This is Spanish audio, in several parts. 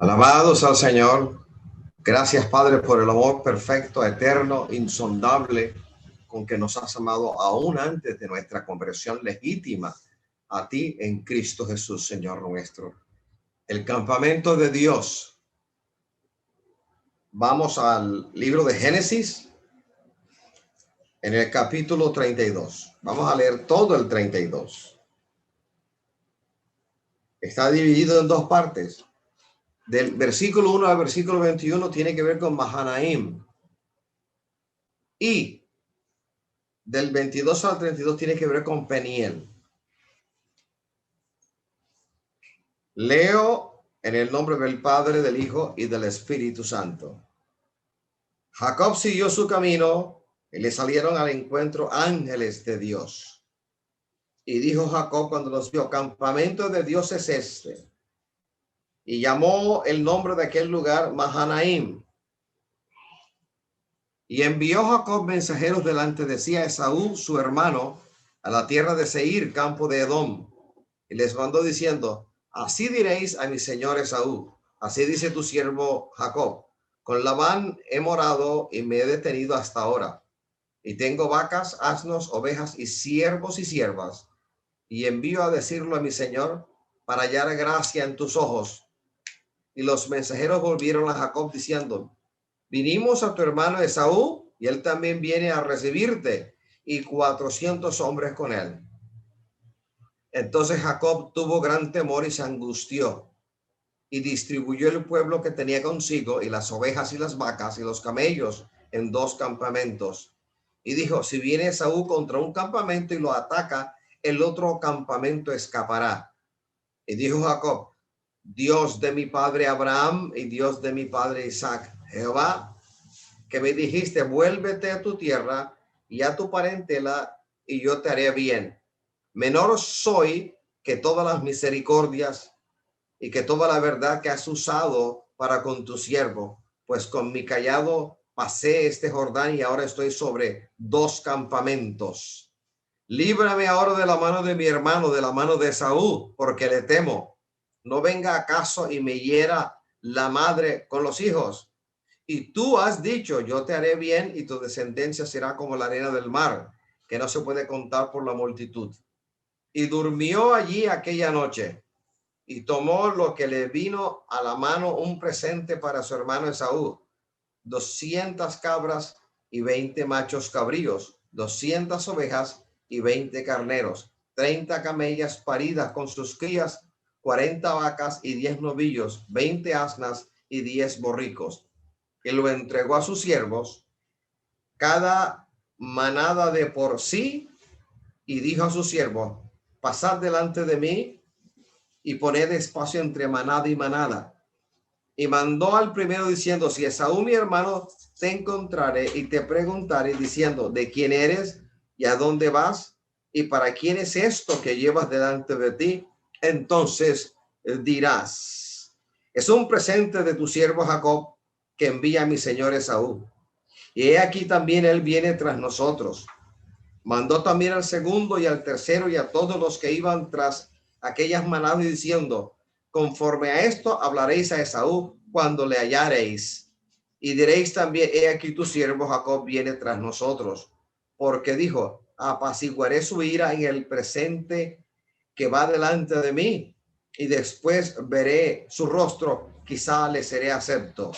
Alabados al Señor. Gracias, Padre, por el amor perfecto, eterno, insondable, con que nos has amado aún antes de nuestra conversión legítima a ti en Cristo Jesús, Señor nuestro. El campamento de Dios. Vamos al libro de Génesis, en el capítulo 32. Vamos a leer todo el 32. Está dividido en dos partes. Del versículo 1 al versículo 21 tiene que ver con Mahanaim. Y del 22 al 32 tiene que ver con Peniel. Leo en el nombre del Padre, del Hijo y del Espíritu Santo. Jacob siguió su camino y le salieron al encuentro ángeles de Dios. Y dijo Jacob cuando los vio: campamento de Dios es este. Y llamó el nombre de aquel lugar Mahanaim. Y envió Jacob mensajeros delante de sí a Esaú, su hermano, a la tierra de Seir, campo de Edom. Y les mandó diciendo: así diréis a mi señor Esaú, así dice tu siervo Jacob: con Labán he morado y me he detenido hasta ahora. Y tengo vacas, asnos, ovejas y siervos y siervas. Y envío a decirlo a mi señor para hallar gracia en tus ojos. Y los mensajeros volvieron a Jacob diciendo: vinimos a tu hermano Esaú y él también viene a recibirte, y 400 hombres con él. Entonces Jacob tuvo gran temor y se angustió, y distribuyó el pueblo que tenía consigo, y las ovejas y las vacas y los camellos, en 2 campamentos. Y dijo: si viene Esaú contra un campamento y lo ataca, el otro campamento escapará. Y dijo Jacob: Dios de mi padre Abraham y Dios de mi padre Isaac, Jehová, que me dijiste: vuélvete a tu tierra y a tu parentela, y yo te haré bien. Menor soy que todas las misericordias y que toda la verdad que has usado para con tu siervo, pues con mi cayado pasé este Jordán y ahora estoy sobre 2 campamentos. Líbrame ahora de la mano de mi hermano, de la mano de Esaú, porque le temo. No venga acaso y me hiera la madre con los hijos. Y tú has dicho: yo te haré bien y tu descendencia será como la arena del mar, que no se puede contar por la multitud. Y durmió allí aquella noche, y tomó lo que le vino a la mano, un presente para su hermano Esaú: 200 cabras y 20 machos cabríos, 200 ovejas y 20 carneros, 30 camellas paridas con sus crías, 40 vacas y 10 novillos, 20 asnas y 10 borricos. Y lo entregó a sus siervos, cada manada de por sí, y dijo a sus siervos: pasad delante de mí y poned espacio entre manada y manada. Y mandó al primero diciendo: si Esaú mi hermano te encontrare y te preguntare diciendo: ¿de quién eres y a dónde vas? ¿Y para quién es esto que llevas delante de ti? Entonces dirás: es un presente de tu siervo Jacob, que envía a mi señor Esaú. Y he aquí también él viene tras nosotros. Mandó también al segundo y al tercero y a todos los que iban tras aquellas manadas, diciendo: conforme a esto hablaréis a Esaú cuando le hallareis. Y diréis también: he aquí tu siervo Jacob viene tras nosotros, porque dijo: apaciguaré su ira en el presente que va delante de mí, y después veré su rostro, quizá le seré acepto.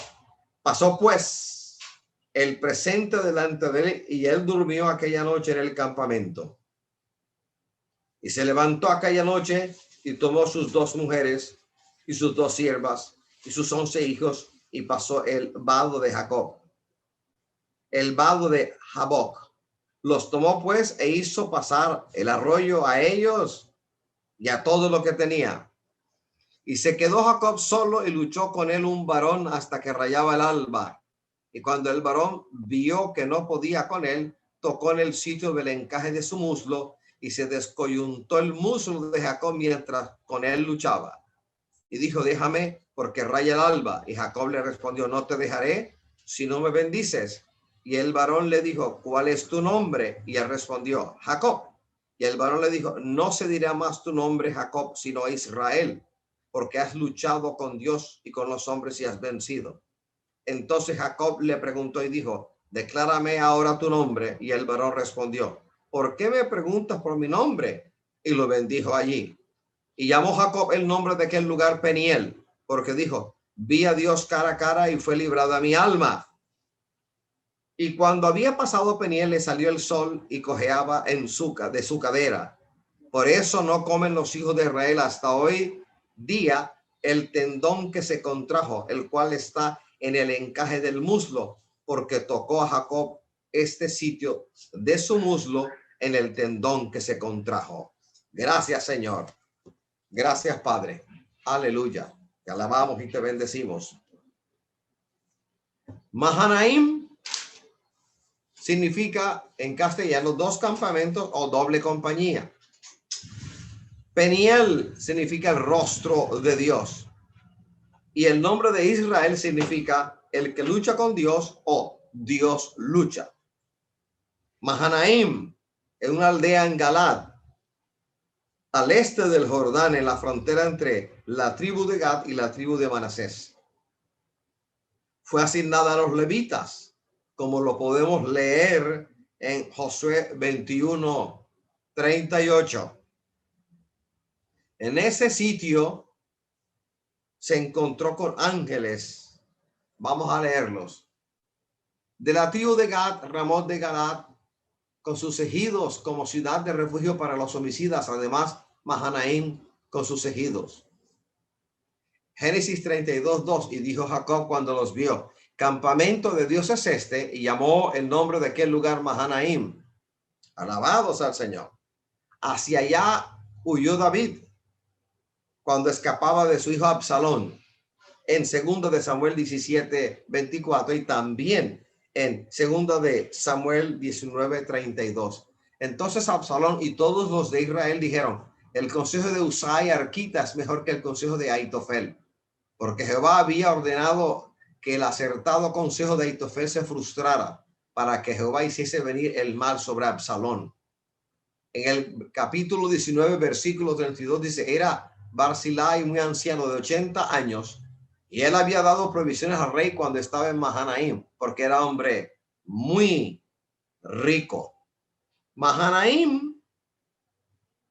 Pasó pues el presente delante de él, y él durmió aquella noche en el campamento. Y se levantó aquella noche y tomó sus 2 mujeres y sus 2 siervas y sus 11 hijos, y pasó el vado de Jacob, el vado de Jaboc. Los tomó pues e hizo pasar el arroyo a ellos y a todo lo que tenía. Y se quedó Jacob solo, y luchó con él un varón hasta que rayaba el alba. Y cuando el varón vio que no podía con él, tocó en el sitio del encaje de su muslo, y se descoyuntó el muslo de Jacob mientras con él luchaba. Y dijo: déjame, porque raya el alba. Y Jacob le respondió: no te dejaré si no me bendices. Y el varón le dijo: ¿cuál es tu nombre? Y él respondió: Jacob. Y el varón le dijo: no se dirá más tu nombre Jacob, sino Israel, porque has luchado con Dios y con los hombres y has vencido. Entonces Jacob le preguntó y dijo, declárame ahora tu nombre. Y el varón respondió, ¿por qué me preguntas por mi nombre? Y lo bendijo allí. Y llamó Jacob el nombre de aquel lugar Peniel, porque dijo, vi a Dios cara a cara y fue librada mi alma. Y cuando había pasado Peniel, le salió el sol y cojeaba de su cadera. Por eso no comen los hijos de Israel hasta hoy día el tendón que se contrajo, el cual está en el encaje del muslo, porque tocó a Jacob este sitio de su muslo en el tendón que se contrajo. Gracias, Señor. Gracias, Padre. Aleluya. Te alabamos y te bendecimos. Mahanaim significa en castellano dos campamentos o doble compañía. Peniel significa el rostro de Dios. Y el nombre de Israel significa el que lucha con Dios o Dios lucha. Mahanaim es una aldea en Galad, al este del Jordán, en la frontera entre la tribu de Gad y la tribu de Manasés. Fue asignada a los levitas, como lo podemos leer en Josué 21:38. En ese sitio se encontró con ángeles. Vamos a leerlos. De la tribu de Gad, Ramot de Galad, con sus ejidos como ciudad de refugio para los homicidas. Además, Mahanaim con sus ejidos. Génesis 32:2. Y dijo Jacob cuando los vio, campamento de Dios es este, y llamó el nombre de aquel lugar Mahanaim. Alabados al Señor. Hacia allá huyó David cuando escapaba de su hijo Absalón, en 2 de Samuel 17:24, y también en 2 de Samuel 19:32. Entonces Absalón y todos los de Israel dijeron, el consejo de Usai Arquita es mejor que el consejo de Ahitofel, porque Jehová había ordenado que el acertado consejo de Ahitofel se frustrara, para que Jehová hiciese venir el mal sobre Absalón. En el capítulo 19, versículo 32 dice, era Barzillai muy anciano de 80 años, y él había dado provisiones al rey cuando estaba en Mahanaim, porque era hombre muy rico. Mahanaim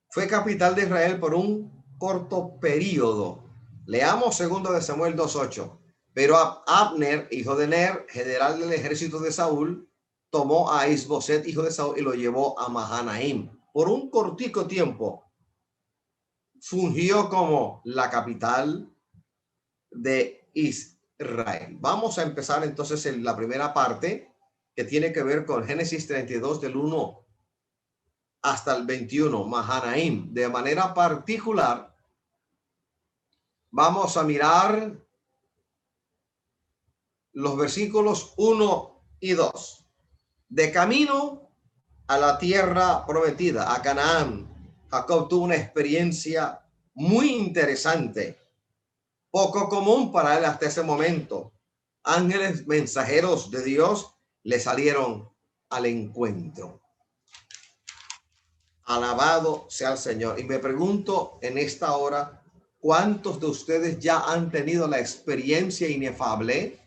fue capital de Israel por un corto periodo. Leamos 2 de Samuel 2:8. Pero Abner, hijo de Ner, general del ejército de Saúl, tomó a Isboset, hijo de Saúl, y lo llevó a Mahanaim. Por un cortico tiempo fungió como la capital de Israel. Vamos a empezar entonces en la primera parte, que tiene que ver con Génesis 32 del 1 hasta el 21, Mahanaim. De manera particular, vamos a mirar los versículos 1 y 2. De camino a la tierra prometida, a Canaán, Jacob tuvo una experiencia muy interesante, poco común para él hasta ese momento. Ángeles mensajeros de Dios le salieron al encuentro. Alabado sea el Señor. Y me pregunto en esta hora, ¿cuántos de ustedes ya han tenido la experiencia inefable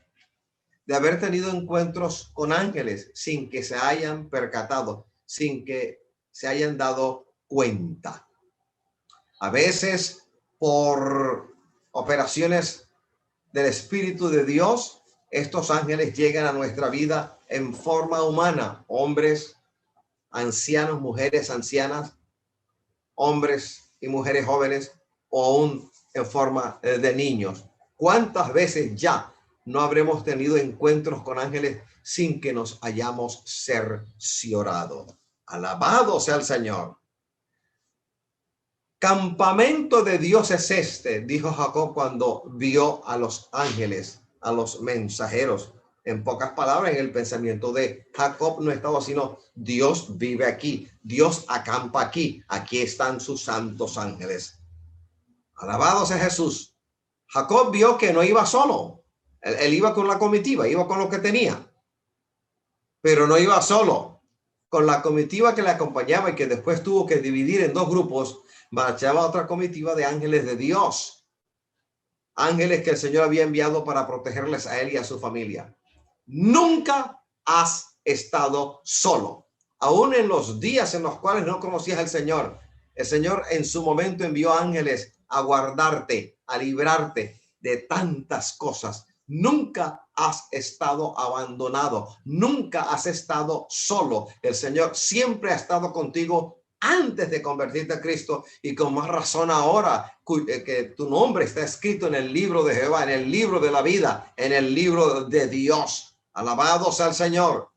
de haber tenido encuentros con ángeles sin que se hayan percatado, sin que se hayan dado cuenta? A veces, por operaciones del Espíritu de Dios, estos ángeles llegan a nuestra vida en forma humana, hombres, ancianos, mujeres ancianas, hombres y mujeres jóvenes, o aún en forma de niños. ¿Cuántas veces ya no habremos tenido encuentros con ángeles sin que nos hayamos cerciorado? Alabado sea el Señor. Campamento de Dios es este, dijo Jacob cuando vio a los ángeles, a los mensajeros. En pocas palabras, en el pensamiento de Jacob no estaba sino Dios vive aquí, Dios acampa aquí, aquí están sus santos ángeles. Alabado sea Jesús. Jacob vio que no iba solo, él iba con la comitiva, iba con lo que tenía, pero no iba solo. Con la comitiva que le acompañaba y que después tuvo que dividir en dos grupos, marchaba otra comitiva de ángeles de Dios. ángeles que el Señor había enviado para protegerles a él y a su familia. Nunca has estado solo. Aún en los días en los cuales no conocías al Señor, el Señor en su momento envió ángeles a guardarte, a librarte de tantas cosas. Nunca has estado abandonado, nunca has estado solo. El Señor siempre ha estado contigo antes de convertirte a Cristo, y con más razón ahora que tu nombre está escrito en el libro de Jehová, en el libro de la vida, en el libro de Dios. Alabado sea el Señor.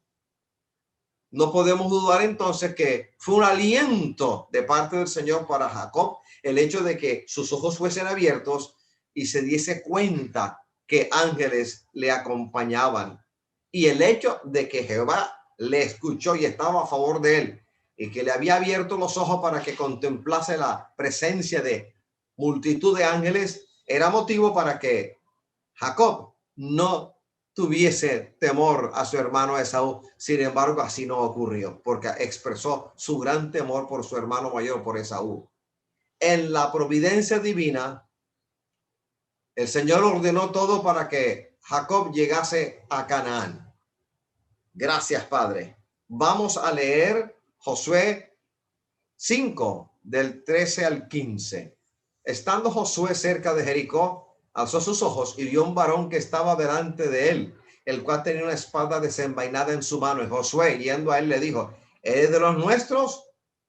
No podemos dudar entonces que fue un aliento de parte del Señor para Jacob el hecho de que sus ojos fuesen abiertos y se diese cuenta que ángeles le acompañaban, y el hecho de que Jehová le escuchó y estaba a favor de él, y que le había abierto los ojos para que contemplase la presencia de multitud de ángeles, era motivo para que Jacob no tuviese temor a su hermano Esaú. Sin embargo, así no ocurrió, porque expresó su gran temor por su hermano mayor, por Esaú. En la providencia divina, el Señor ordenó todo para que Jacob llegase a Canaán. Gracias, Padre. Vamos a leer Josué 5, del 13 al 15. Estando Josué cerca de Jericó, alzó sus ojos y vio un varón que estaba delante de él, el cual tenía una espada desenvainada en su mano. Y Josué, yendo a él, le dijo: ¿eres de los nuestros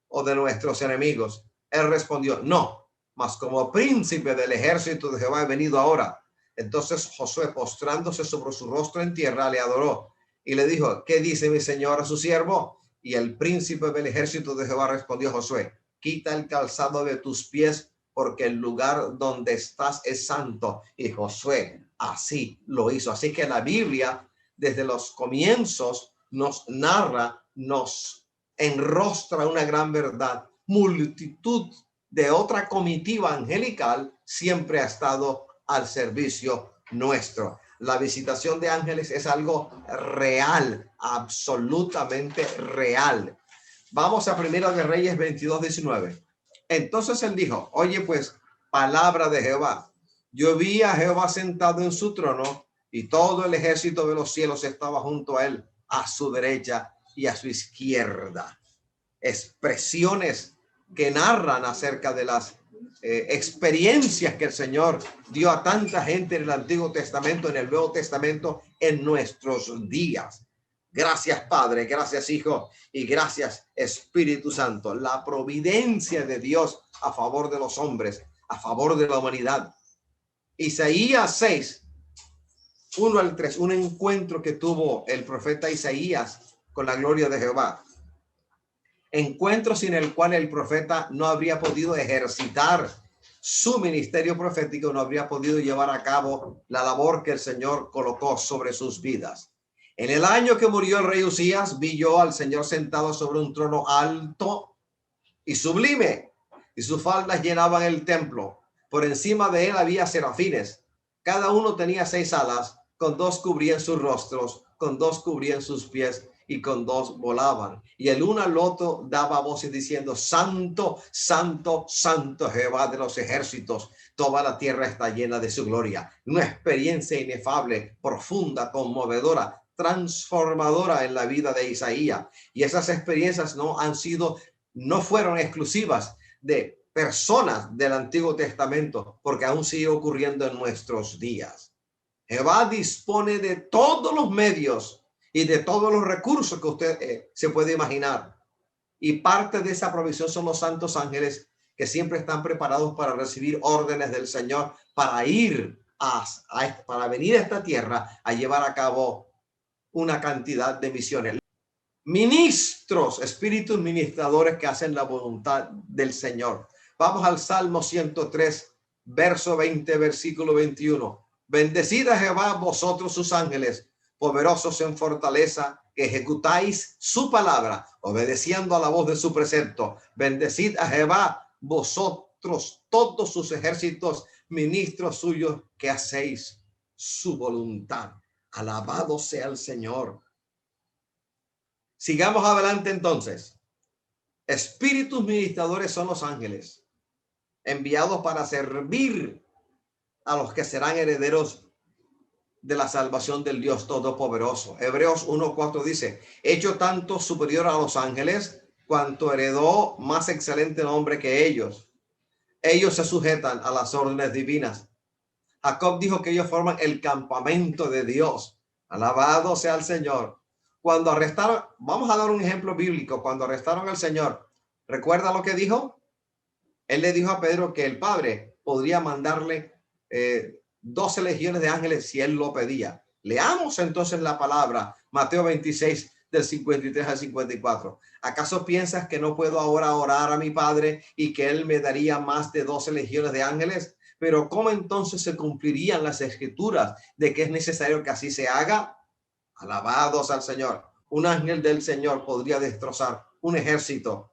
o de nuestros enemigos? Él respondió: no, mas como príncipe del ejército de Jehová he venido ahora. Entonces Josué, postrándose sobre su rostro en tierra, le adoró y le dijo: ¿qué dice mi señor a su siervo? Y el príncipe del ejército de Jehová respondió a Josué: quita el calzado de tus pies, porque el lugar donde estás es santo. Y Josué así lo hizo. Así que la Biblia, desde los comienzos, nos narra, nos enrostra una gran verdad. Multitud de otra comitiva angelical siempre ha estado al servicio nuestro. La visitación de ángeles es algo real, absolutamente real. Vamos a Primera de Reyes 22:19. Entonces él dijo: oye, pues, palabra de Jehová. Yo vi a Jehová sentado en su trono, y todo el ejército de los cielos estaba junto a él, a su derecha y a su izquierda. Expresiones que narran acerca de las experiencias que el Señor dio a tanta gente en el Antiguo Testamento, en el Nuevo Testamento, en nuestros días. Gracias, Padre, gracias, Hijo, y gracias, Espíritu Santo. La providencia de Dios a favor de los hombres, a favor de la humanidad. Isaías 6, 1 al 3, un encuentro que tuvo el profeta Isaías con la gloria de Jehová. Encuentro sin el cual el profeta no habría podido ejercitar su ministerio profético, no habría podido llevar a cabo la labor que el Señor colocó sobre sus vidas. En el año que murió el rey Usías, vi yo al Señor sentado sobre un trono alto y sublime, y sus faldas llenaban el templo. Por encima de él había serafines. Cada uno tenía 6 alas, con 2 cubrían sus rostros, con 2 cubrían sus pies, y con 2 volaban. Y el uno al otro daba voces diciendo: santo, santo, santo Jehová de los ejércitos. Toda la tierra está llena de su gloria. Una experiencia inefable, profunda, conmovedora, transformadora en la vida de Isaías. Y esas experiencias no fueron exclusivas de personas del Antiguo Testamento, porque aún sigue ocurriendo en nuestros días. Jehová dispone de todos los medios y de todos los recursos que usted se puede imaginar. Y parte de esa provisión son los santos ángeles, que siempre están preparados para recibir órdenes del Señor, para para venir a esta tierra a llevar a cabo una cantidad de misiones. Ministros, espíritus ministradores que hacen la voluntad del Señor. Vamos al Salmo 103, verso 20, versículo 21. Bendecid a Jehová vosotros sus ángeles, poderosos en fortaleza, que ejecutáis su palabra, obedeciendo a la voz de su precepto. Bendecid a Jehová vosotros todos sus ejércitos, ministros suyos, que hacéis su voluntad. Alabado sea el Señor. Sigamos adelante entonces. Espíritus ministradores son los ángeles, enviados para servir a los que serán herederos de la salvación del Dios Todopoderoso. Hebreos 1:4 dice, hecho tanto superior a los ángeles, cuanto heredó más excelente nombre que ellos. Ellos se sujetan a las órdenes divinas. Jacob dijo que ellos forman el campamento de Dios. Alabado sea el Señor. Cuando arrestaron, vamos a dar un ejemplo bíblico, cuando arrestaron al Señor, ¿recuerda lo que dijo? Él le dijo a Pedro que el Padre podría mandarle 12 legiones de ángeles si él lo pedía. Leamos entonces la palabra, Mateo 26, del 53 al 54. ¿Acaso piensas que no puedo ahora orar a mi Padre y que él me daría más de 12 legiones de ángeles? Pero ¿cómo entonces se cumplirían las escrituras de que es necesario que así se haga? Alabados al Señor. Un ángel del Señor podría destrozar un ejército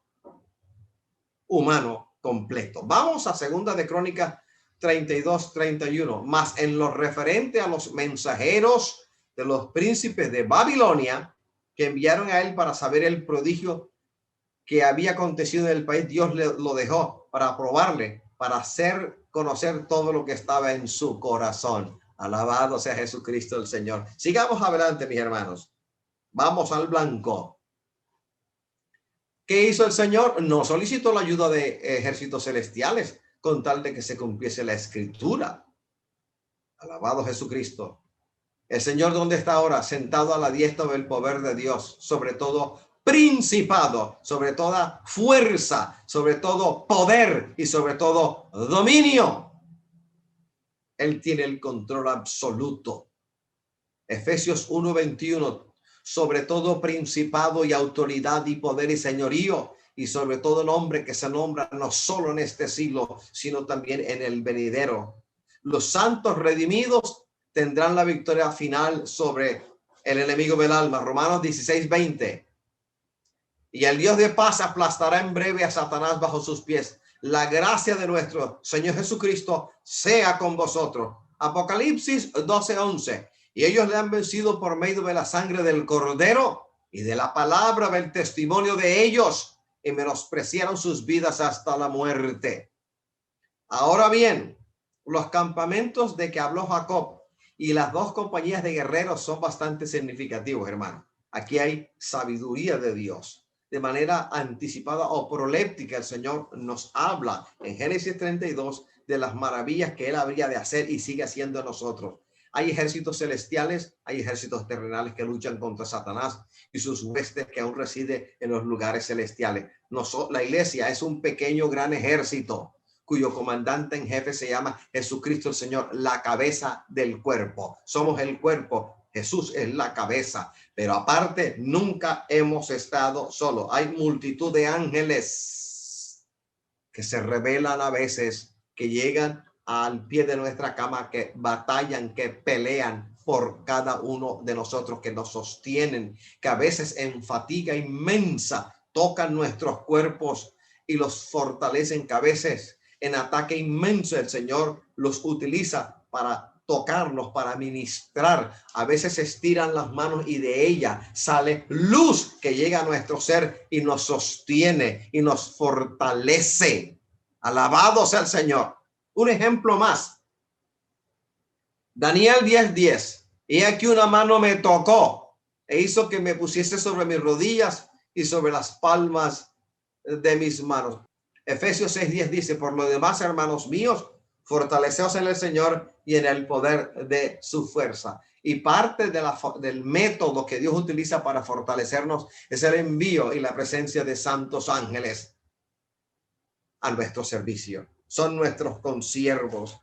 humano completo. Vamos a Segunda de Crónicas 32:31. Más en lo referente a los mensajeros de los príncipes de Babilonia que enviaron a él para saber el prodigio que había acontecido en el país, Dios lo dejó para probarle, para hacer conocer todo lo que estaba en su corazón. Alabado sea Jesucristo el Señor. Sigamos adelante, mis hermanos. Vamos al blanco. ¿Qué hizo el Señor? No solicitó la ayuda de ejércitos celestiales con tal de que se cumpliese la escritura. Alabado Jesucristo. El Señor, ¿dónde está ahora? Sentado a la diestra del poder de Dios, sobre todo principado, sobre toda fuerza, sobre todo poder y sobre todo dominio. Él tiene el control absoluto. Efesios 1:21. Sobre todo principado y autoridad y poder y señorío, y sobre todo nombre que se nombra no solo en este siglo, sino también en el venidero. Los santos redimidos tendrán la victoria final sobre el enemigo del alma. Romanos 16:20. Y el Dios de paz aplastará en breve a Satanás bajo sus pies. La gracia de nuestro Señor Jesucristo sea con vosotros. Apocalipsis 12:11. Y ellos le han vencido por medio de la sangre del Cordero y de la palabra del testimonio de ellos, y menospreciaron sus vidas hasta la muerte. Ahora bien, los campamentos de que habló Jacob y las dos compañías de guerreros son bastante significativos, hermano. Aquí hay sabiduría de Dios. De manera anticipada o proléptica, el Señor nos habla en Génesis 32 de las maravillas que él habría de hacer y sigue haciendo en nosotros. Hay ejércitos celestiales, hay ejércitos terrenales que luchan contra Satanás y sus huestes que aún residen en los lugares celestiales. La iglesia es un pequeño gran ejército cuyo comandante en jefe se llama Jesucristo el Señor, la cabeza del cuerpo. Somos el cuerpo, Jesús es la cabeza, pero aparte nunca hemos estado solos. Hay multitud de ángeles que se revelan a veces, que llegan al pie de nuestra cama, que batallan, que pelean por cada uno de nosotros, que nos sostienen, que a veces en fatiga inmensa tocan nuestros cuerpos y los fortalecen, que a veces en ataque inmenso el Señor los utiliza para tocarnos, para ministrar. A veces estiran las manos y de ella sale luz que llega a nuestro ser y nos sostiene y nos fortalece. Alabado sea el Señor. Un ejemplo más. Daniel 10:10. Y aquí una mano me tocó e hizo que me pusiese sobre mis rodillas y sobre las palmas de mis manos. Efesios 6:10 dice, por lo demás, hermanos míos, fortaleceos en el Señor y en el poder de su fuerza. Y parte del método que Dios utiliza para fortalecernos es el envío y la presencia de santos ángeles a nuestro servicio. Son nuestros consiervos.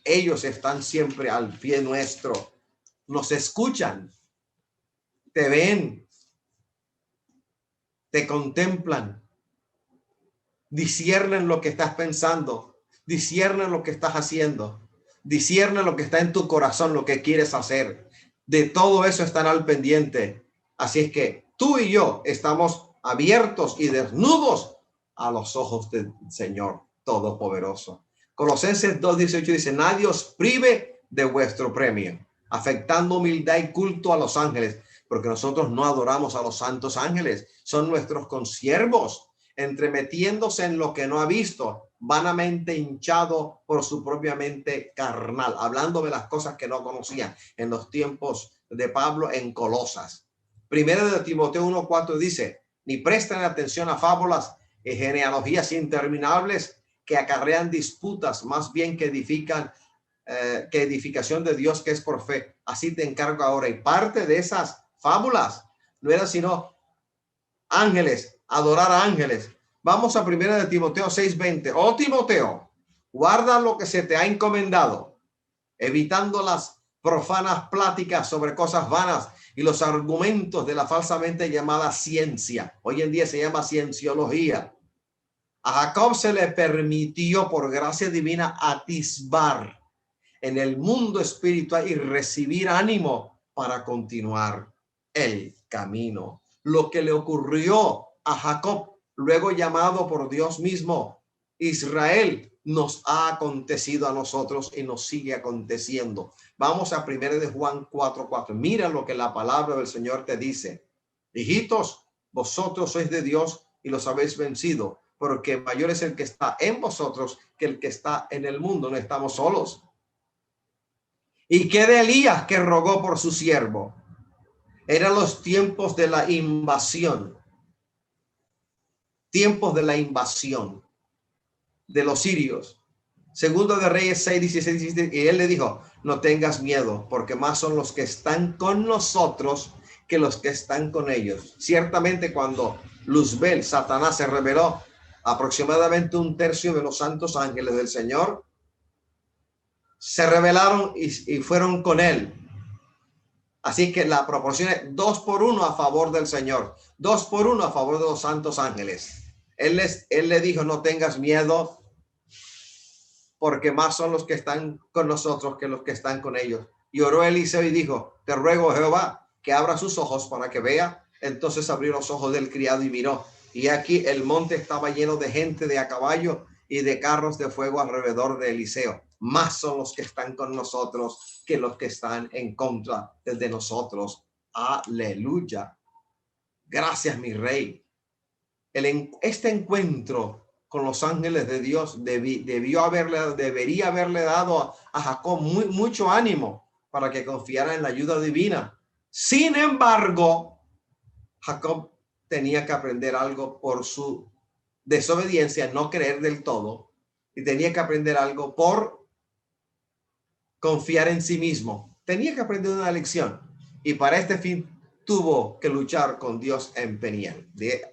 Ellos están siempre al pie nuestro. Nos escuchan, te ven, te contemplan, disciernen lo que estás pensando, disciernen lo que estás haciendo, disciernen lo que está en tu corazón, lo que quieres hacer. De todo eso están al pendiente. Así es que tú y yo estamos abiertos y desnudos a los ojos del Señor Todopoderoso. Colosenses 2:18 dice, nadie os prive de vuestro premio, afectando humildad y culto a los ángeles, porque nosotros no adoramos a los santos ángeles, son nuestros consiervos, entremetiéndose en lo que no ha visto vanamente hinchado por su propia mente carnal, hablando de las cosas que no conocían en los tiempos de Pablo en Colosas. Primero de Timoteo 1:4 dice, ni presten atención a fábulas y genealogías interminables que acarrean disputas, más bien que edifican, que edificación de Dios que es por fe. Así te encargo ahora. Y parte de esas fábulas no era sino ángeles, adorar a ángeles. Vamos a primera de Timoteo 6:20. Oh Timoteo, guarda lo que se te ha encomendado, evitando las profanas pláticas sobre cosas vanas y los argumentos de la falsamente llamada ciencia. Hoy en día se llama cienciología. A Jacob se le permitió por gracia divina atisbar en el mundo espiritual y recibir ánimo para continuar el camino. Lo que le ocurrió a Jacob, luego llamado por Dios mismo Israel, nos ha acontecido a nosotros y nos sigue aconteciendo. Vamos a 1 de Juan 4:4. Mira lo que la palabra del Señor te dice. Hijitos, vosotros sois de Dios y los habéis vencido, porque mayor es el que está en vosotros que el que está en el mundo. No estamos solos. ¿Y qué de Elías, que rogó por su siervo? Eran los tiempos de la invasión. Tiempos de la invasión de los sirios. Segundo de Reyes 6:16, y él le dijo, no tengas miedo, porque más son los que están con nosotros que los que están con ellos. Ciertamente cuando Luzbel, Satanás, se rebeló, aproximadamente un tercio de los santos ángeles del Señor se rebelaron y fueron con él. Así que la proporción es 2-1 a favor del Señor, 2-1 a favor de los santos ángeles. Él le dijo, no tengas miedo, porque más son los que están con nosotros que los que están con ellos. Y oró Eliseo y dijo, te ruego, Jehová, que abra sus ojos para que vea. Entonces abrió los ojos del criado y miró. Y aquí el monte estaba lleno de gente de a caballo y de carros de fuego alrededor de Eliseo. Más son los que están con nosotros que los que están en contra de nosotros. Aleluya. Gracias, mi rey. Este encuentro con los ángeles de Dios debería haberle dado a Jacob mucho ánimo para que confiara en la ayuda divina. Sin embargo, Jacob tenía que aprender algo por su desobediencia, no creer del todo, y tenía que aprender algo por confiar en sí mismo. Tenía que aprender una lección, y para este fin tuvo que luchar con Dios en Peniel.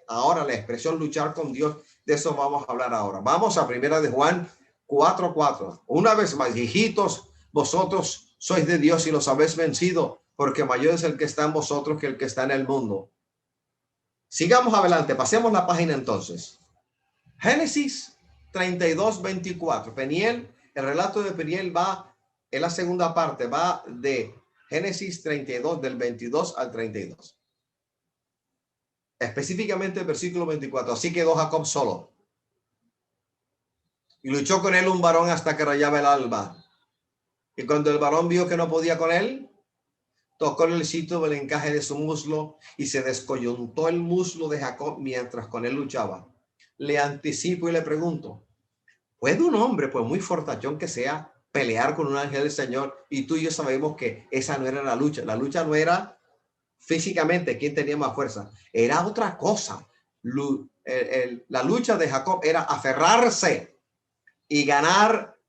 Ahora la expresión luchar con Dios, de eso vamos a hablar ahora. Vamos a 1 de Juan 4:4. Una vez más, hijitos, vosotros sois de Dios y los habéis vencido, porque mayor es el que está en vosotros que el que está en el mundo. Sigamos adelante, pasemos la página entonces. Génesis 32:24. Peniel, el relato de Peniel va en la segunda parte, va de Génesis 32, del 22 al 32. Específicamente el versículo 24. Así quedó Jacob solo, y luchó con él un varón hasta que rayaba el alba. Y cuando el varón vio que no podía con él, tocó el sitio del encaje de su muslo, y se descoyuntó el muslo de Jacob mientras con él luchaba. Le anticipo y le pregunto, ¿puede un hombre, pues muy fortachón que sea, pelear con un ángel del Señor? Y tú y yo sabemos que esa no era la lucha. La lucha no era físicamente quién tenía más fuerza, era otra cosa. La lucha de Jacob era aferrarse y ganar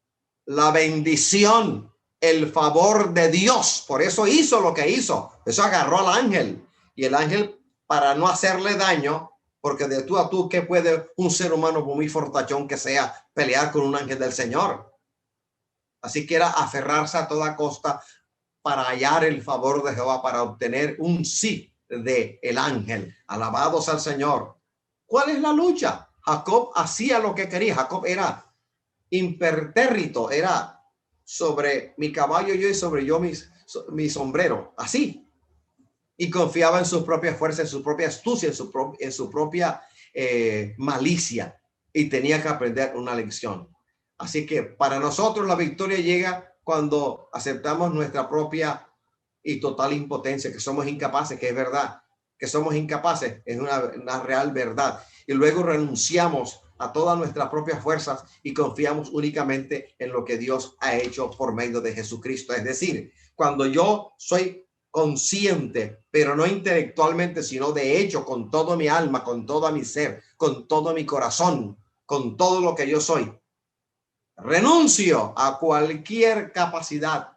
la bendición, el favor de Dios. Por eso hizo lo que hizo. Eso agarró al ángel, y el ángel, para no hacerle daño, porque de tú a tú, ¿qué puede un ser humano por muy fortachón que sea pelear con un ángel del Señor? Así que era aferrarse a toda costa para hallar el favor de Jehová, para obtener un sí de el ángel. Alabados al Señor. ¿Cuál es la lucha? Jacob hacía lo que quería. Jacob era impertérrito, era sobre mi caballo yo y sobre yo mi sombrero, así. Y confiaba en sus propias fuerzas, en su propia astucia, en su propia malicia, y tenía que aprender una lección. Así que para nosotros la victoria llega cuando aceptamos nuestra propia y total impotencia, que somos incapaces, que es verdad, que somos incapaces, es una real verdad. Y luego renunciamos a todas nuestras propias fuerzas y confiamos únicamente en lo que Dios ha hecho por medio de Jesucristo. Es decir, cuando yo soy consciente, pero no intelectualmente, sino de hecho, con todo mi alma, con todo mi ser, con todo mi corazón, con todo lo que yo soy, renuncio a cualquier capacidad,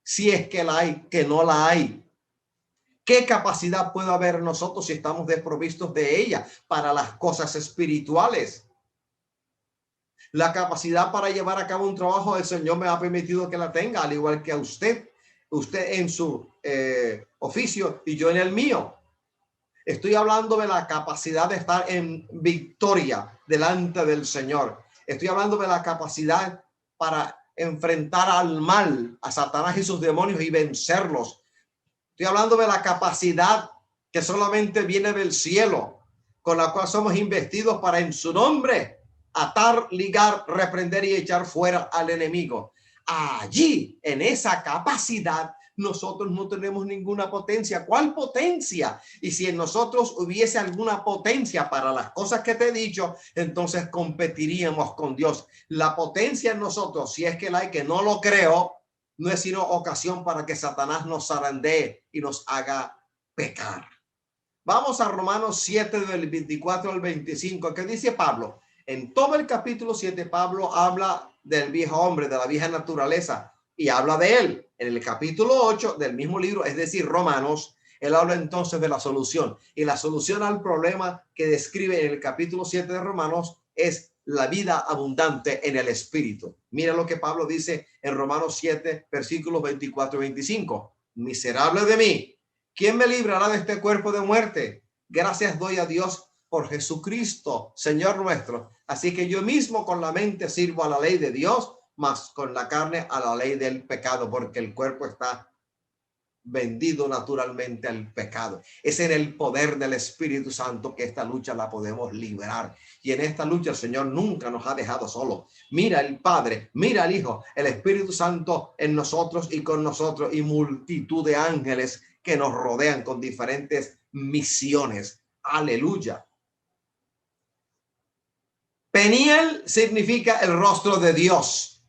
si es que la hay, que no la hay. ¿Qué capacidad puede haber nosotros si estamos desprovistos de ella para las cosas espirituales? La capacidad para llevar a cabo un trabajo, el Señor me ha permitido que la tenga, al igual que a usted. Usted en su oficio y yo en el mío. Estoy hablando de la capacidad de estar en victoria delante del Señor. Estoy hablando de la capacidad para enfrentar al mal, a Satanás y sus demonios y vencerlos. Estoy hablando de la capacidad que solamente viene del cielo, con la cual somos investidos para en su nombre atar, ligar, reprender y echar fuera al enemigo. Allí, en esa capacidad, nosotros no tenemos ninguna potencia. ¿Cuál potencia? Y si en nosotros hubiese alguna potencia para las cosas que te he dicho, entonces competiríamos con Dios. La potencia en nosotros, si es que la hay, que no lo creo, no es sino ocasión para que Satanás nos zarandee y nos haga pecar. Vamos a Romanos 7 del 24 al 25. ¿Qué dice Pablo? En todo el capítulo 7, Pablo habla del viejo hombre, de la vieja naturaleza, y habla de él. En el capítulo 8 del mismo libro, es decir, Romanos, él habla entonces de la solución. Y la solución al problema que describe en el capítulo 7 de Romanos es la vida abundante en el Espíritu. Mira lo que Pablo dice en Romanos 7, versículos 24 y 25. Miserable de mí, ¿quién me librará de este cuerpo de muerte? Gracias doy a Dios por Jesucristo, Señor nuestro. Así que yo mismo con la mente sirvo a la ley de Dios, mas con la carne a la ley del pecado, porque el cuerpo está vendido naturalmente al pecado. Es en el poder del Espíritu Santo que esta lucha la podemos liberar. Y en esta lucha el Señor nunca nos ha dejado solos. Mira el Padre, mira el Hijo, el Espíritu Santo en nosotros y con nosotros, y multitud de ángeles que nos rodean con diferentes misiones. Aleluya. Peniel significa el rostro de Dios.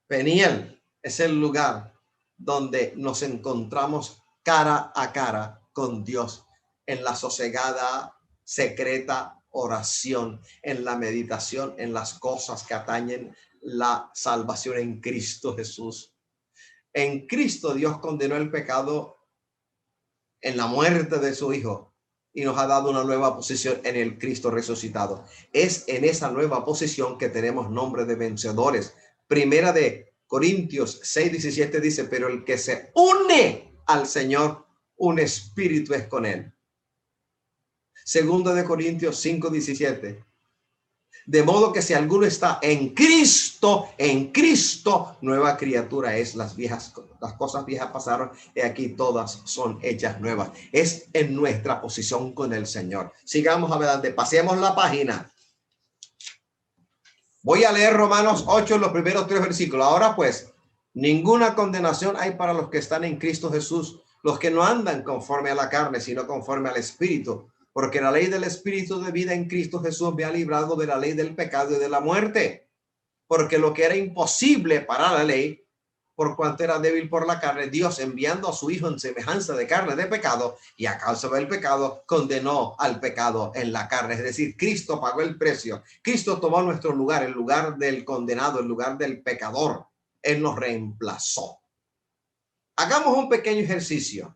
Peniel es el lugar donde nos encontramos cara a cara con Dios en la sosegada, secreta oración, en la meditación, en las cosas que atañen la salvación en Cristo Jesús. En Cristo Dios condenó el pecado en la muerte de su Hijo y nos ha dado una nueva posición en el Cristo resucitado. Es en esa nueva posición que tenemos nombre de vencedores. Primera de Corintios 6:17 dice, pero el que se une al Señor, un espíritu es con él. Segunda de Corintios 5:17. De modo que si alguno está en Cristo, nueva criatura es. Las cosas viejas pasaron y aquí todas son hechas nuevas. Es en nuestra posición con el Señor. Sigamos adelante, pasemos la página. Voy a leer Romanos 8, los primeros 3 versículos. Ahora pues, ninguna condenación hay para los que están en Cristo Jesús, los que no andan conforme a la carne, sino conforme al Espíritu. Porque la ley del Espíritu de vida en Cristo Jesús me ha librado de la ley del pecado y de la muerte. Porque lo que era imposible para la ley, por cuanto era débil por la carne, Dios enviando a su Hijo en semejanza de carne de pecado, y a causa del pecado condenó al pecado en la carne. Es decir, Cristo pagó el precio. Cristo tomó nuestro lugar, el lugar del condenado, el lugar del pecador. Él nos reemplazó. Hagamos un pequeño ejercicio.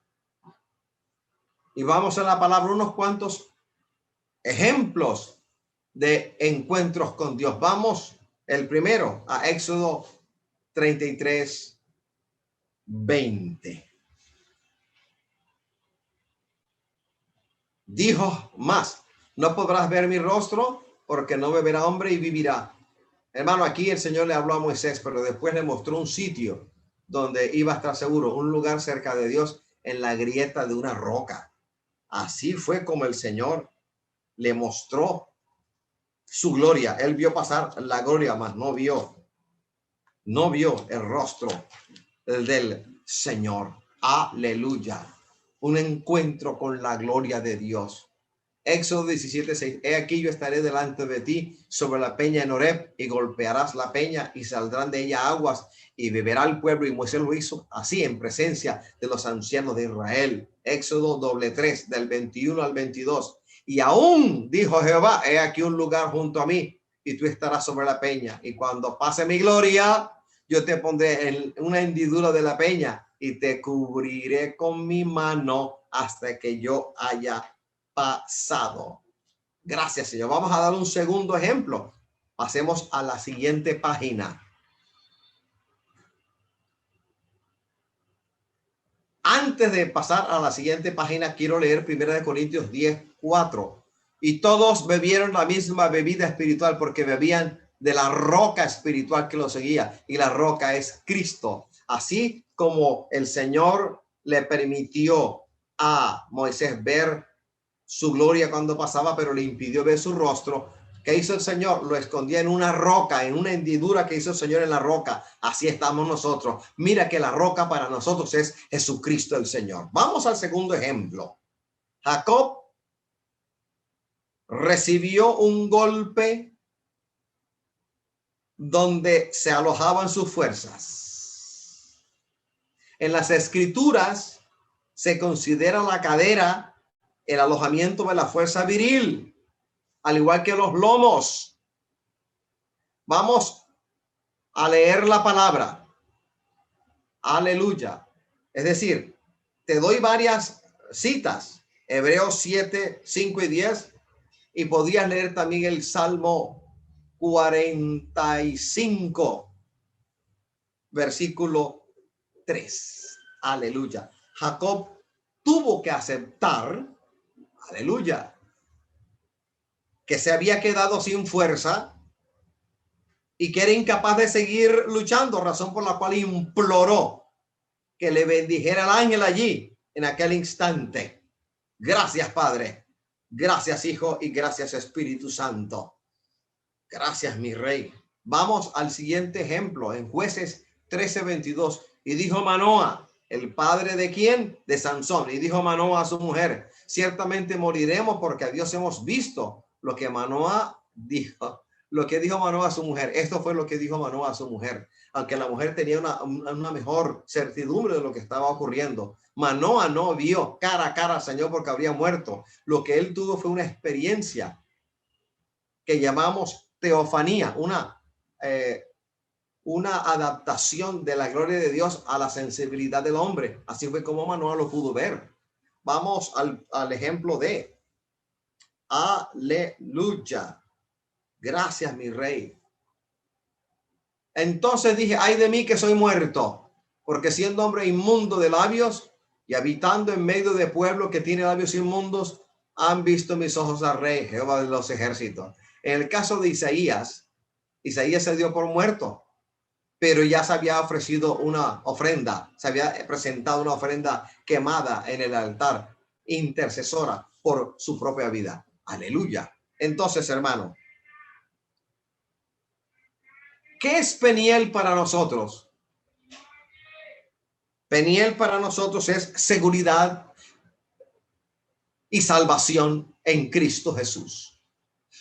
Y vamos a la palabra, unos cuantos ejemplos de encuentros con Dios. Vamos, el primero, a Éxodo 33:20. Dijo más, no podrás ver mi rostro porque no me verá hombre y vivirá. Hermano, aquí el Señor le habló a Moisés, pero después le mostró un sitio donde iba a estar seguro, un lugar cerca de Dios en la grieta de una roca. Así fue como el Señor le mostró su gloria. Él vio pasar la gloria, mas no vio el rostro del Señor. Aleluya. Un encuentro con la gloria de Dios. Éxodo 17:6. He aquí yo estaré delante de ti sobre la peña en Horeb, y golpearás la peña y saldrán de ella aguas y beberá el pueblo. Y Moisés lo hizo así en presencia de los ancianos de Israel. Éxodo 3 del 21 al 22. Y aún dijo Jehová, he aquí un lugar junto a mí y tú estarás sobre la peña. Y cuando pase mi gloria, yo te pondré en una hendidura de la peña y te cubriré con mi mano hasta que yo haya pasado. Gracias, Señor. Vamos a dar un segundo ejemplo. Pasemos a la siguiente página. Antes de pasar a la siguiente página, quiero leer 1 Corintios 10:4. Y todos bebieron la misma bebida espiritual porque bebían de la roca espiritual que los seguía. Y la roca es Cristo. Así como el Señor le permitió a Moisés ver su gloria cuando pasaba, pero le impidió ver su rostro. ¿Qué hizo el Señor? Lo escondía en una roca, en una hendidura que hizo el Señor en la roca. Así estamos nosotros. Mira que la roca para nosotros es Jesucristo el Señor. Vamos al segundo ejemplo. Jacob recibió un golpe donde se alojaban sus fuerzas. En las escrituras se considera la cadera el alojamiento de la fuerza viril, al igual que los lomos. Vamos a leer la palabra. Aleluya. Es decir, te doy varias citas. Hebreos 7, 5 y 10. Y podrías leer también el Salmo 45, versículo 3. Aleluya. Jacob tuvo que aceptar, aleluya, que se había quedado sin fuerza y que era incapaz de seguir luchando, razón por la cual imploró que le bendijera el ángel allí en aquel instante. Gracias, Padre. Gracias, Hijo, y gracias, Espíritu Santo. Gracias, mi Rey. Vamos al siguiente ejemplo en Jueces 13:22. Y dijo Manoa, el padre de quién? De Sansón. Y dijo Manoa a su mujer, ciertamente moriremos porque a Dios hemos visto. Lo que Manoa dijo, lo que dijo Manoa a su mujer. Esto fue lo que dijo Manoa a su mujer. Aunque la mujer tenía una mejor certidumbre de lo que estaba ocurriendo. Manoa no vio cara a cara al Señor porque habría muerto. Lo que él tuvo fue una experiencia que llamamos teofanía, una adaptación de la gloria de Dios a la sensibilidad del hombre. Así fue como Manoa lo pudo ver. Vamos al ejemplo de aleluya. Gracias, mi Rey. Entonces dije, ay de mí que soy muerto, porque siendo hombre inmundo de labios y habitando en medio de pueblo que tiene labios inmundos, han visto mis ojos al Rey, Jehová de los ejércitos. En el caso de Isaías, Isaías se dio por muerto, pero ya se había ofrecido una ofrenda, se había presentado una ofrenda quemada en el altar, intercesora por su propia vida. Aleluya. Entonces, hermano, ¿qué es Peniel para nosotros? Peniel para nosotros es seguridad y salvación en Cristo Jesús.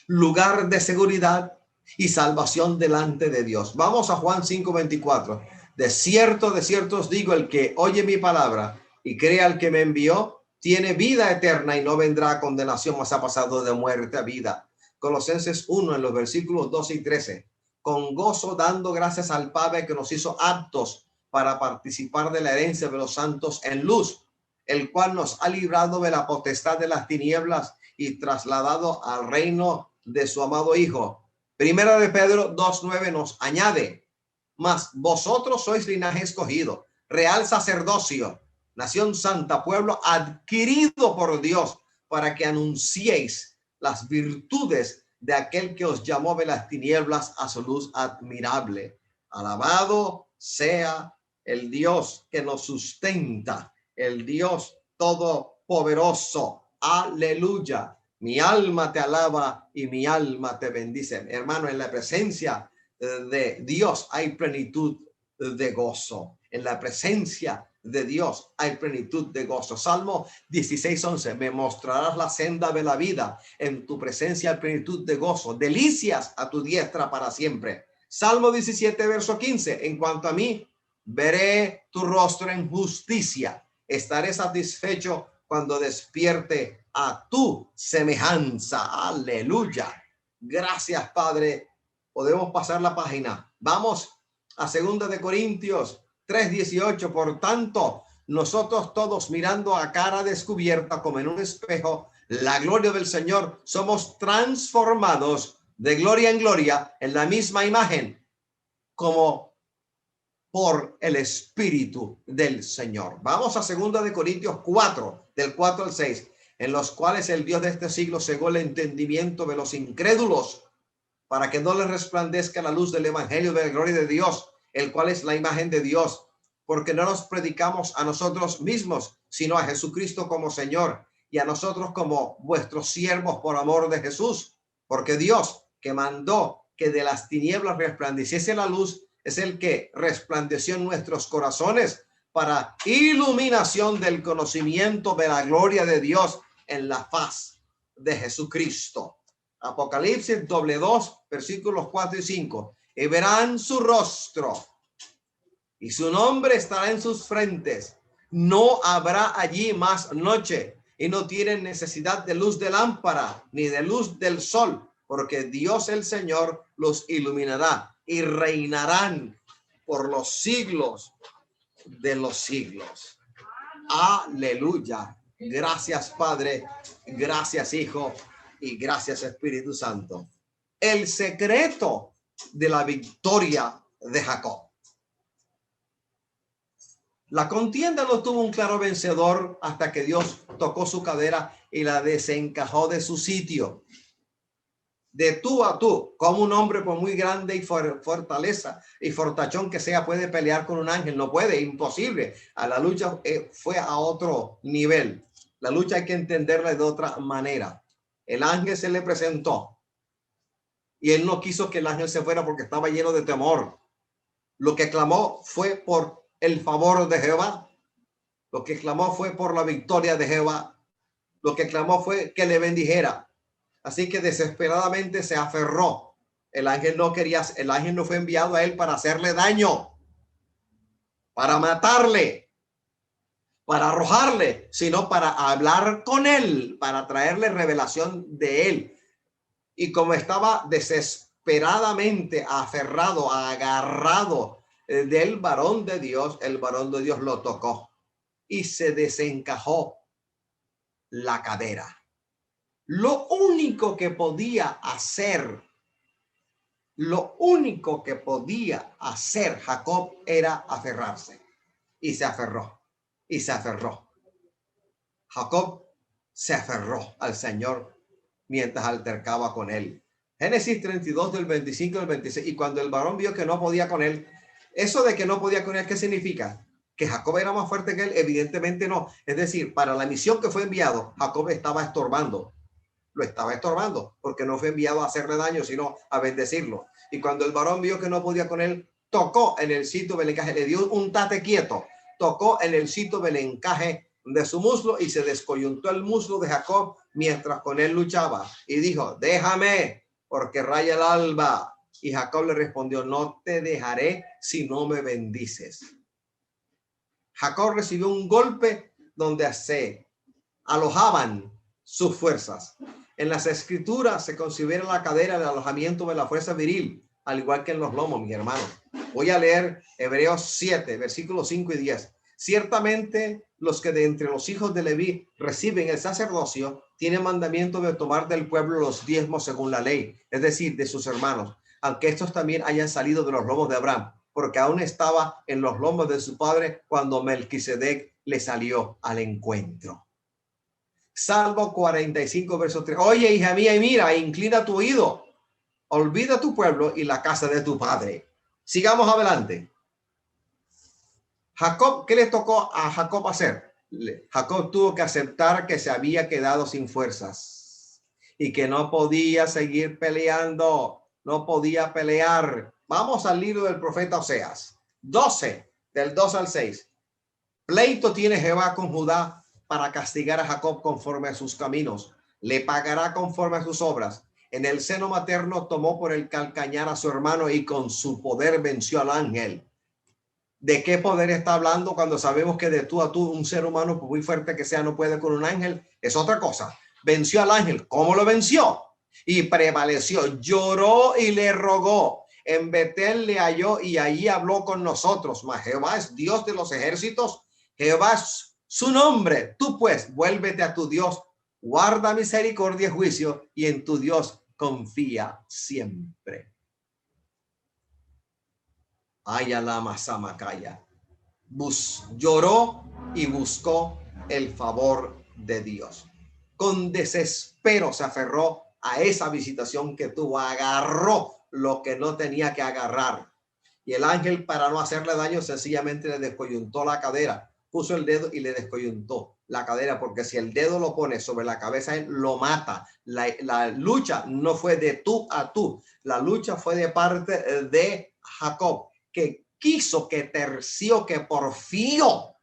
Lugar de seguridad y salvación delante de Dios. Vamos a Juan 5:24. De cierto os digo, el que oye mi palabra y cree al que me envió, tiene vida eterna y no vendrá a condenación, mas ha pasado de muerte a vida. Colosenses 1 en los versículos 12 y 13. Con gozo dando gracias al Padre que nos hizo aptos para participar de la herencia de los santos en luz, el cual nos ha librado de la potestad de las tinieblas y trasladado al reino de su amado Hijo. Primera de Pedro 2:9 nos añade, mas vosotros sois linaje escogido, real sacerdocio, nación santa, pueblo adquirido por Dios, para que anunciéis las virtudes de aquel que os llamó de las tinieblas a su luz admirable. Alabado sea el Dios que nos sustenta, el Dios todopoderoso. Aleluya. Mi alma te alaba y mi alma te bendice. Hermano, en la presencia de Dios hay plenitud de gozo. En la presencia de Dios hay plenitud de gozo. Salmo 16:11, me mostrarás la senda de la vida, en tu presencia hay plenitud de gozo, delicias a tu diestra para siempre. Salmo 17, verso 15, en cuanto a mí, veré tu rostro en justicia, estaré satisfecho cuando despierte a tu semejanza. Aleluya. Gracias, Padre. Podemos pasar la página. Vamos a 2 de Corintios 3:18. Por tanto, nosotros todos, mirando a cara descubierta como en un espejo la gloria del Señor, somos transformados de gloria en gloria en la misma imagen, como por el Espíritu del Señor. Vamos a 2 de Corintios 4, del 4 al 6, en los cuales el Dios de este siglo cegó el entendimiento de los incrédulos, para que no les resplandezca la luz del evangelio de la gloria de Dios, el cual es la imagen de Dios, porque no nos predicamos a nosotros mismos, sino a Jesucristo como Señor, y a nosotros como vuestros siervos por amor de Jesús, porque Dios, que mandó que de las tinieblas resplandeciese la luz, es el que resplandeció en nuestros corazones para iluminación del conocimiento de la gloria de Dios en la faz de Jesucristo. Apocalipsis 2, versículos 4 y 5. Y verán su rostro, y su nombre estará en sus frentes. No habrá allí más noche, y no tienen necesidad de luz de lámpara, ni de luz del sol, porque Dios el Señor los iluminará, y reinarán por los siglos de los siglos. Aleluya. Gracias, Padre. Gracias, Hijo. Y gracias, Espíritu Santo. El secreto de la victoria de Jacob. La contienda no tuvo un claro vencedor hasta que Dios tocó su cadera y la desencajó de su sitio. De tú a tú, como un hombre por muy grande y fortaleza y fortachón que sea puede pelear con un ángel. No puede, imposible. A la lucha fue a otro nivel. La lucha hay que entenderla de otra manera. El ángel se le presentó y él no quiso que el ángel se fuera porque estaba lleno de temor. Lo que clamó fue por el favor de Jehová. Lo que clamó fue por la victoria de Jehová. Lo que clamó fue que le bendijera. Así que desesperadamente se aferró. El ángel no fue enviado a él para hacerle daño, para matarle, para arrojarle, sino para hablar con él, para traerle revelación de él. Y como estaba desesperadamente aferrado, agarrado del varón de Dios, el varón de Dios lo tocó y se desencajó la cadera. Lo único que podía hacer Jacob era aferrarse. Y se aferró. Y se aferró. Jacob se aferró al Señor mientras altercaba con él. Génesis 32 del 25 al 26. Y cuando el varón vio que no podía con él, eso de que no podía con él, ¿qué significa? ¿Que Jacob era más fuerte que él? Evidentemente no. Es decir, para la misión que fue enviado, Jacob estaba estorbando. Lo estaba estorbando porque no fue enviado a hacerle daño, sino a bendecirlo. Y cuando el varón vio que no podía con él, tocó en el sitio del encaje, le dio un tate quieto, tocó en el sitio del encaje de su muslo y se descoyuntó el muslo de Jacob mientras con él luchaba. Y dijo, déjame, porque raya el alba. Y Jacob le respondió, no te dejaré si no me bendices. Jacob recibió un golpe donde se alojaban sus fuerzas. En las escrituras se considera la cadera el alojamiento de la fuerza viril, al igual que en los lomos, mi hermano. Voy a leer Hebreos 7, versículos 5 y 10. Ciertamente los que de entre los hijos de Leví reciben el sacerdocio tienen mandamiento de tomar del pueblo los diezmos según la ley, es decir, de sus hermanos, aunque estos también hayan salido de los lomos de Abraham, porque aún estaba en los lomos de su padre cuando Melquisedec le salió al encuentro. Salmo 45, verso 3. Oye, hija mía, y mira, inclina tu oído. Olvida tu pueblo y la casa de tu padre. Sigamos adelante. Jacob, ¿qué le tocó a Jacob hacer? Jacob tuvo que aceptar que se había quedado sin fuerzas y que no podía seguir peleando, no podía pelear. Vamos al libro del profeta Oseas 12, del 2 al 6. Pleito tiene Jehová con Judá para castigar a Jacob conforme a sus caminos. Le pagará conforme a sus obras. En el seno materno tomó por el calcañar a su hermano y con su poder venció al ángel. ¿De qué poder está hablando cuando sabemos que de tú a tú un ser humano, por muy fuerte que sea, no puede con un ángel? Es otra cosa. Venció al ángel. ¿Cómo lo venció? Y prevaleció. Lloró y le rogó. En Betel le halló y allí habló con nosotros. Mas Jehová es Dios de los ejércitos. Jehová es su nombre. Tú pues vuélvete a tu Dios. Guarda misericordia y juicio y en tu Dios confía siempre. Ayalama Samakaya. Lloró y buscó el favor de Dios. Con desespero se aferró a esa visitación que tuvo, agarró lo que no tenía que agarrar. Y el ángel, para no hacerle daño, sencillamente le descoyuntó la cadera, puso el dedo y le descoyuntó la cadera, porque si el dedo lo pone sobre la cabeza, él lo mata. La lucha no fue de tú a tú, la lucha fue de parte de Jacob, que quiso, que terció, que porfió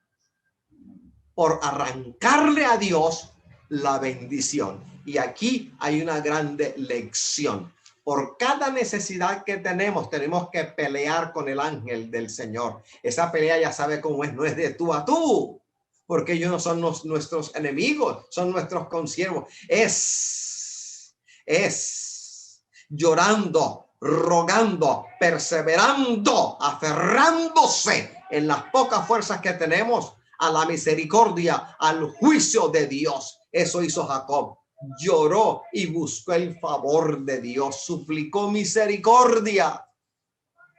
por arrancarle a Dios la bendición. Y aquí hay una grande lección. Por cada necesidad que tenemos que pelear con el ángel del Señor. Esa pelea ya sabe cómo es, no es de tú a tú, porque ellos no son nuestros enemigos, son nuestros consiervos. Es llorando, rogando, perseverando, aferrándose en las pocas fuerzas que tenemos a la misericordia, al juicio de Dios. Eso hizo Jacob. Lloró y buscó el favor de Dios, suplicó misericordia.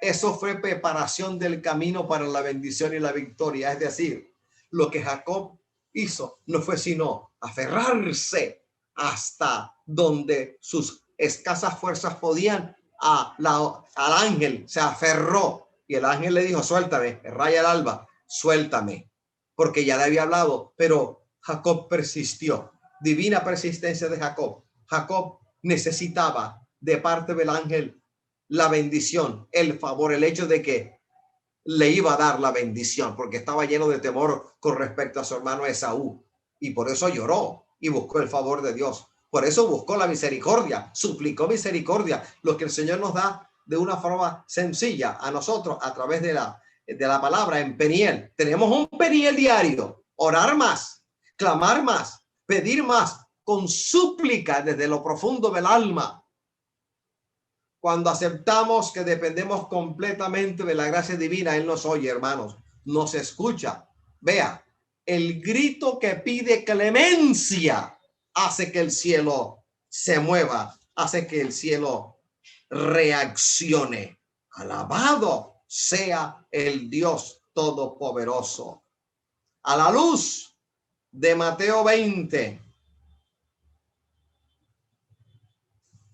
Eso fue preparación del camino para la bendición y la victoria. Es decir, lo que Jacob hizo no fue sino aferrarse hasta donde sus escasas fuerzas podían al ángel. Se aferró y el ángel le dijo: suéltame, raya el alba, suéltame, porque ya le había hablado. Pero Jacob persistió. Divina persistencia de Jacob. Jacob necesitaba de parte del ángel la bendición, el favor, el hecho de que le iba a dar la bendición, porque estaba lleno de temor con respecto a su hermano Esaú, y por eso lloró y buscó el favor de Dios. Por eso buscó la misericordia, suplicó misericordia, lo que el Señor nos da de una forma sencilla a nosotros a través de la palabra en Peniel. Tenemos un Peniel diario: orar más, clamar más, pedir más, con súplica desde lo profundo del alma. Cuando aceptamos que dependemos completamente de la gracia divina, Él nos oye, hermanos, nos escucha. Vea, el grito que pide clemencia hace que el cielo se mueva, hace que el cielo reaccione. Alabado sea el Dios Todopoderoso. A la luz de Mateo 20,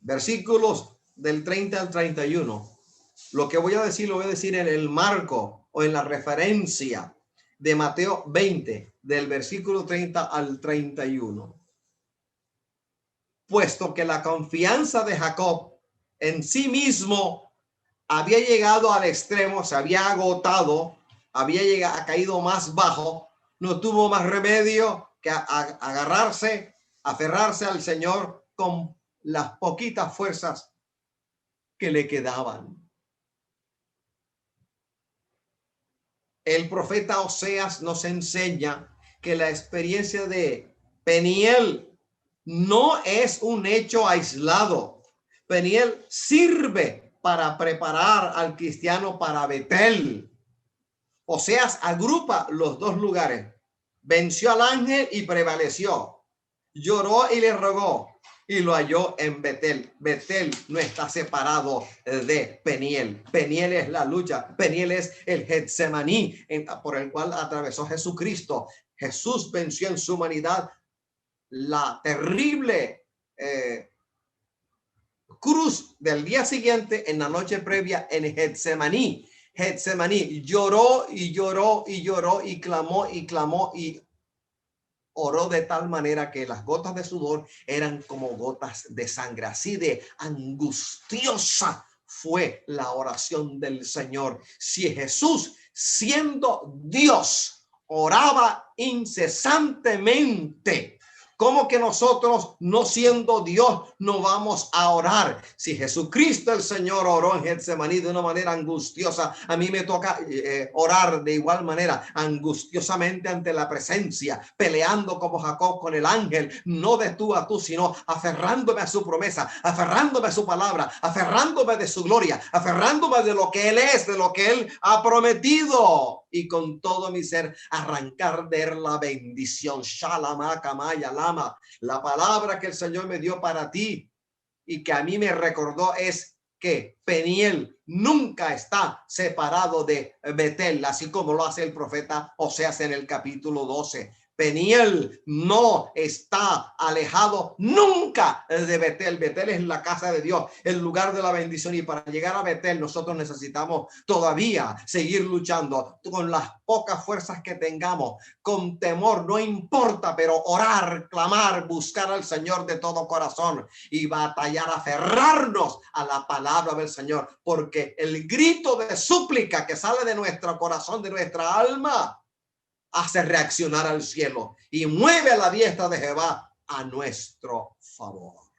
versículos del 30 al 31. Lo que voy a decir lo voy a decir en el marco o en la referencia de Mateo 20, del versículo 30 al 31. Puesto que la confianza de Jacob en sí mismo había llegado al extremo, se había agotado, ha caído más bajo, no tuvo más remedio que agarrarse, aferrarse al Señor con las poquitas fuerzas que le quedaban. El profeta Oseas nos enseña que la experiencia de Peniel no es un hecho aislado. Peniel sirve para preparar al cristiano para Betel. Oseas agrupa los dos lugares. Venció al ángel y prevaleció. Lloró y le rogó y lo halló en Betel. Betel no está separado de Peniel. Peniel es la lucha. Peniel es el Getsemaní por el cual atravesó Jesucristo. Jesús venció en su humanidad la terrible cruz del día siguiente en la noche previa en Getsemaní. Getsemaní lloró y lloró y lloró y clamó y oró de tal manera que las gotas de sudor eran como gotas de sangre. Así de angustiosa fue la oración del Señor. Si Jesús, siendo Dios, oraba incesantemente. ¿Cómo que nosotros, no siendo Dios, no vamos a orar? Si Jesucristo el Señor oró en Getsemaní de una manera angustiosa, a mí me toca orar de igual manera, angustiosamente ante la presencia, peleando como Jacob con el ángel, no de tú a tú, sino aferrándome a su promesa, aferrándome a su palabra, aferrándome de su gloria, aferrándome de lo que Él es, de lo que Él ha prometido, y con todo mi ser arrancar de Él la bendición. Shalama, Kamaya, Lama. La palabra que el Señor me dio para ti y que a mí me recordó es que Peniel nunca está separado de Betel, así como lo hace el profeta Oseas en el capítulo 12. Peniel no está alejado nunca de Betel. Betel es la casa de Dios, el lugar de la bendición, y para llegar a Betel nosotros necesitamos todavía seguir luchando con las pocas fuerzas que tengamos, con temor, no importa, pero orar, clamar, buscar al Señor de todo corazón y batallar, aferrarnos a la palabra del Señor, porque el grito de súplica que sale de nuestro corazón, de nuestra alma, hace reaccionar al cielo y mueve a la diestra de Jehová a nuestro favor.